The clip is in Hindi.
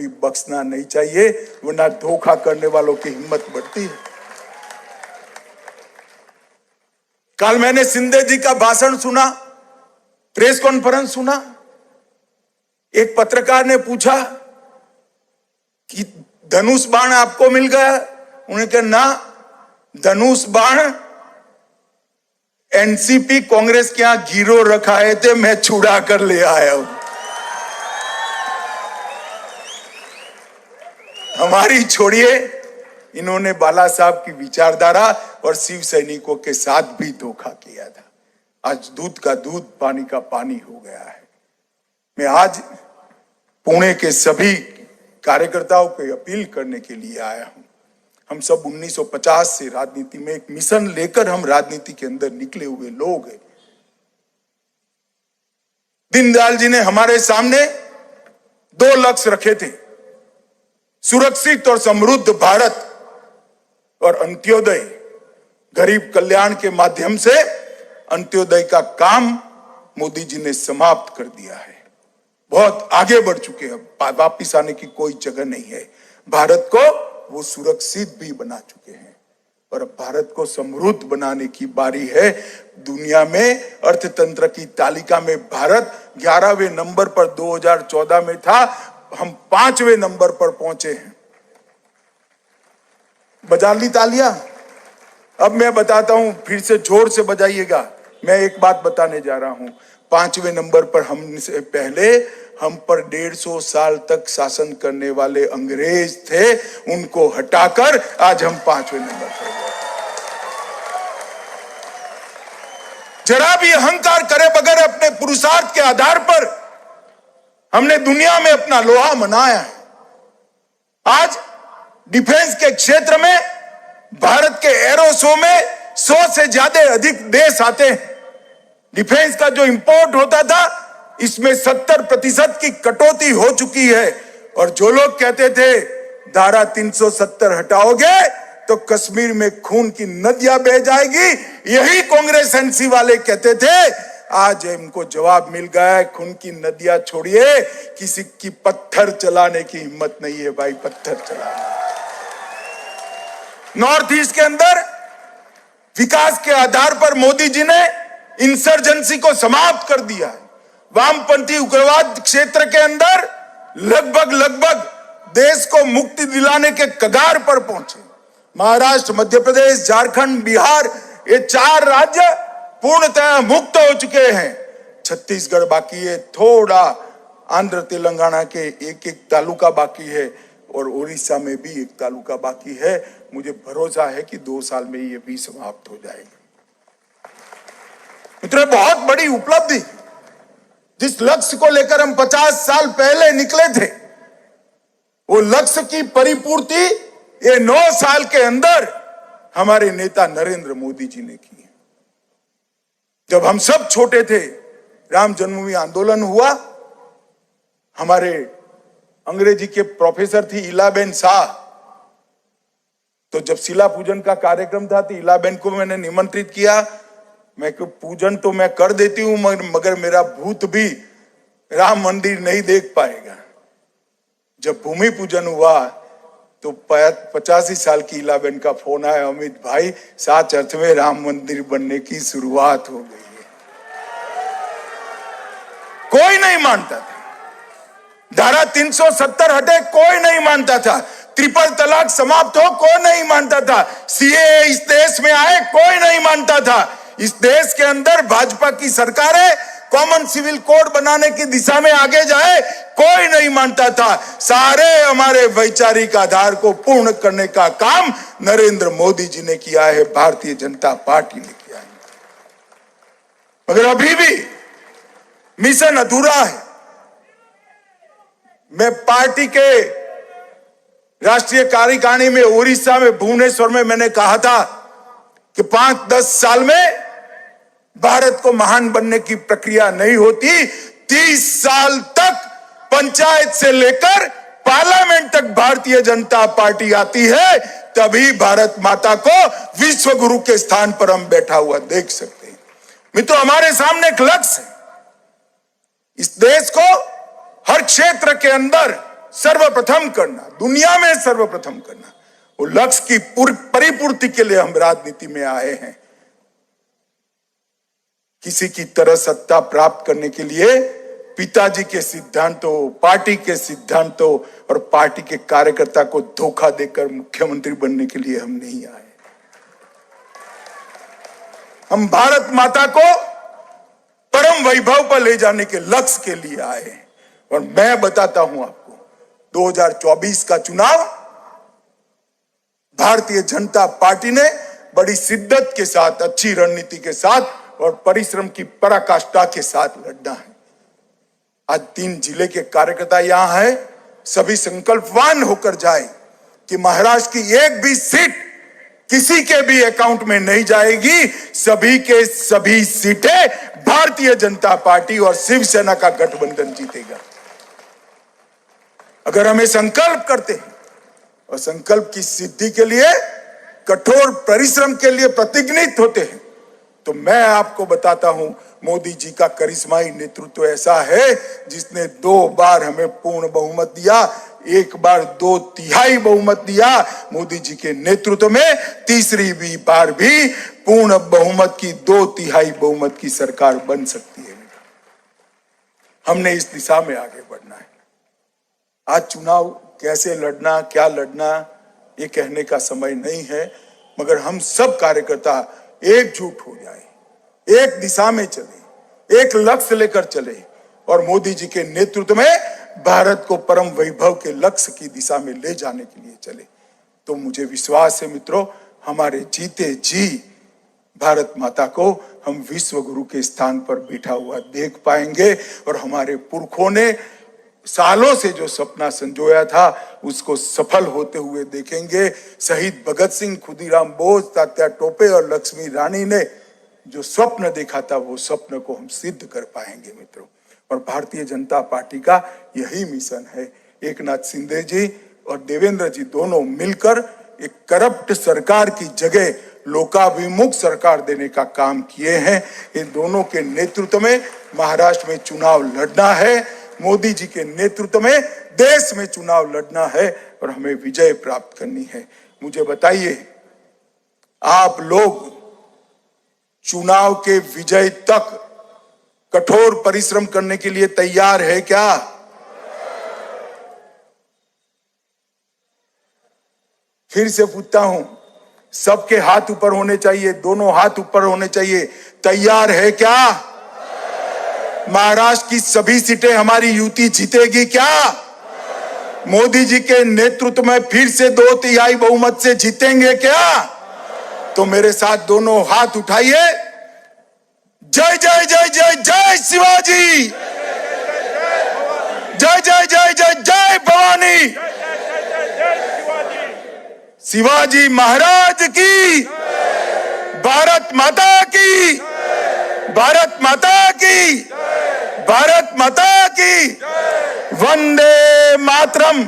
भी बख्शना नहीं चाहिए, वरना धोखा करने वालों की हिम्मत बढ़ती है। कल मैंने शिंदे जी का भाषण सुना, प्रेस कॉन्फ्रेंस सुना। एक पत्रकार ने पूछा कि धनुष बाण आपको मिल गया? उन्होंने कहा ना, धनुष बाण एनसीपी कांग्रेस के यहां गिरो रखाए थे, मैं छुड़ा कर ले आया हूं। हमारी छोड़िए, इन्होंने बाला साहब की विचारधारा और शिव सैनिकों के साथ भी धोखा किया था। आज दूध का दूध, पानी का पानी हो गया है। मैं आज पुणे के सभी कार्यकर्ताओं को अपील करने के लिए आया हूं। हम सब 1950 से राजनीति में एक मिशन लेकर हम राजनीति के अंदर निकले हुए लोग हैं। दीनदयाल जी ने हमारे सामने 2 लक्ष्य रखे थे, सुरक्षित और समृद्ध भारत और अंत्योदय। गरीब कल्याण के माध्यम से अंत्योदय का काम मोदी जी ने समाप्त कर दिया है। बहुत आगे बढ़ चुके हैं, वापिस आने की कोई जगह नहीं है। भारत को वो सुरक्षित भी बना चुके हैं और अब भारत को समृद्ध बनाने की बारी है। दुनिया में अर्थतंत्र की तालिका में भारत 11वें नंबर पर 2014 में था, हम 5वें नंबर पर पहुंचे हैं। बजा ली तालियां? अब मैं बताता हूं, फिर से जोर से बजाइएगा। मैं एक बात बताने जा रहा हूं। 5वें नंबर पर हमसे पहले हम पर 150 साल तक शासन करने वाले अंग्रेज थे, उनको हटाकर आज हम 5वें नंबर पर गए। जरा भी अहंकार करे बगैर अपने पुरुषार्थ के आधार पर हमने दुनिया में अपना लोहा मनाया है। आज डिफेंस के क्षेत्र में भारत के एरो शो में 100 से ज्यादा अधिक देश आते हैं। डिफेंस का जो इंपोर्ट होता था, इसमें 70% की कटौती हो चुकी है। और जो लोग कहते थे धारा 370 हटाओगे तो कश्मीर में खून की नदियां बह जाएगी, यही कांग्रेस एनसी वाले कहते थे। आज इनको जवाब मिल गया है, खून की नदियां छोड़िए, किसी की पत्थर चलाने की हिम्मत नहीं है भाई, पत्थर चलाना। नॉर्थ ईस्ट के अंदर विकास के आधार पर मोदी जी ने इंसर्जेंसी को समाप्त कर दिया है। वामपंथी उग्रवाद क्षेत्र के अंदर लगभग देश को मुक्ति दिलाने के कगार पर पहुंचे। महाराष्ट्र, मध्य प्रदेश, झारखंड, बिहार, ये 4 राज्य पूर्णतः मुक्त हो चुके हैं। छत्तीसगढ़ बाकी है, थोड़ा आंध्र तेलंगाना के एक तालुका बाकी है और उड़ीसा में भी एक तालुका बाकी है। मुझे भरोसा है कि 2 साल में ये भी समाप्त हो जाएगा। मित्रों, बहुत बड़ी उपलब्धि, जिस लक्ष्य को लेकर हम 50 साल पहले निकले थे, वो लक्ष्य की परिपूर्ति ये 9 साल के अंदर हमारे नेता नरेंद्र मोदी जी ने की है। जब हम सब छोटे थे, राम जन्मभूमि आंदोलन हुआ, हमारे अंग्रेजी के प्रोफेसर थी इलाबेन शाह, तो जब शिला पूजन का कार्यक्रम था तो इलाबेन को मैंने निमंत्रित किया। मैं पूजन तो मैं कर देती हूं, मगर मेरा भूत भी राम मंदिर नहीं देख पाएगा। जब भूमि पूजन हुआ तो 85 साल की इलाबेन का फोन आया, अमित भाई, साच अर्थ में राम मंदिर बनने की शुरुआत हो गई है। कोई नहीं मानता था, धारा 370 हटे, कोई नहीं मानता था। ट्रिपल तलाक समाप्त हो, कोई नहीं मानता था। सीएए इस देश में आए, कोई नहीं मानता था। इस देश के अंदर भाजपा की सरकार है, कॉमन सिविल कोड बनाने की दिशा में आगे जाए, कोई नहीं मानता था। सारे हमारे वैचारिक आधार को पूर्ण करने का काम नरेंद्र मोदी जी ने किया है, भारतीय जनता पार्टी ने किया है। मगर अभी भी मिशन अधूरा है। मैं पार्टी के राष्ट्रीय कार्यकारिणी में उड़ीसा में भुवनेश्वर में मैंने कहा था कि 5-10 साल में भारत को महान बनने की प्रक्रिया नहीं होती, 30 साल तक पंचायत से लेकर पार्लियामेंट तक भारतीय जनता पार्टी आती है, तभी भारत माता को विश्व गुरु के स्थान पर हम बैठा हुआ देख सकते हैं। मित्रों, हमारे सामने एक लक्ष्य है, इस देश को हर क्षेत्र के अंदर सर्वप्रथम करना, दुनिया में सर्वप्रथम करना, वो लक्ष्य की परिपूर्ति के लिए हम राजनीति में आए हैं। किसी की तरह सत्ता प्राप्त करने के लिए पिताजी के सिद्धांतों, पार्टी के सिद्धांतों और पार्टी के कार्यकर्ता को धोखा देकर मुख्यमंत्री बनने के लिए हम नहीं आए। हम भारत माता को परम वैभव पर ले जाने के लक्ष्य के लिए आए हैं। और मैं बताता हूं आपको, 2024 का चुनाव भारतीय जनता पार्टी ने बड़ी शिद्दत के साथ, अच्छी रणनीति के साथ और परिश्रम की पराकाष्ठा के साथ लड़ना है। आज 3 जिले के कार्यकर्ता यहां है, सभी संकल्पवान होकर जाए कि महाराष्ट्र की एक भी सीट किसी के भी अकाउंट में नहीं जाएगी। सभी के सभी सीटें भारतीय जनता पार्टी और शिवसेना का गठबंधन जीतेगा। अगर हमें संकल्प करते हैं और संकल्प की सिद्धि के लिए कठोर परिश्रम के लिए प्रतिज्ञित होते हैं, तो मैं आपको बताता हूं, मोदी जी का करिश्माई नेतृत्व ऐसा है जिसने 2 बार हमें पूर्ण बहुमत दिया, 1 बार 2/3 बहुमत दिया। मोदी जी के नेतृत्व में तीसरी बार भी पूर्ण बहुमत की 2/3 बहुमत की सरकार बन सकती है। हमने इस दिशा में आगे बढ़ना है। आज चुनाव कैसे लड़ना, क्या लड़ना, ये कहने का समय नहीं है, मगर हम सब कार्यकर्ता एकजुट हो जाए, एक दिशा में चले, एक लक्ष्य लेकर चले और मोदी जी के नेतृत्व में भारत को परम वैभव के लक्ष्य की दिशा में ले जाने के लिए चले। तो मुझे विश्वास है मित्रों, हमारे जीते जी भारत माता को हम विश्व गुरु के स्थान पर बैठा हुआ देख पाएंगे और हमारे पुरखों ने सालों से जो सपना संजोया था उसको सफल होते हुए देखेंगे। शहीद भगत सिंह, खुदीराम बोस, तात्या टोपे और लक्ष्मी रानी ने जो स्वप्न देखा था वो स्वप्न को हम सिद्ध कर पाएंगे मित्रों। और भारतीय जनता पार्टी का यही मिशन है। एकनाथ शिंदे जी और देवेंद्र जी दोनों मिलकर एक करप्ट सरकार की जगह लोकाभिमुख सरकार देने का काम किए हैं। इन दोनों के नेतृत्व में महाराष्ट्र में चुनाव लड़ना है, मोदी जी के नेतृत्व में देश में चुनाव लड़ना है और हमें विजय प्राप्त करनी है। मुझे बताइए, आप लोग चुनाव के विजय तक कठोर परिश्रम करने के लिए तैयार है क्या? फिर से पूछता हूं, सबके हाथ ऊपर होने चाहिए, दोनों हाथ ऊपर होने चाहिए। तैयार है क्या? महाराष्ट्र की सभी सीटें हमारी युति जीतेगी क्या? मोदी जी के नेतृत्व में फिर से 2/3 बहुमत से जीतेंगे क्या? तो मेरे साथ दोनों हाथ उठाइए। जय जय जय जय जय शिवाजी, जय जय जय जय जय भवानी, शिवाजी महाराज की, भारत माता की, भारत माता की, भारत माता की, वंदे मातरम।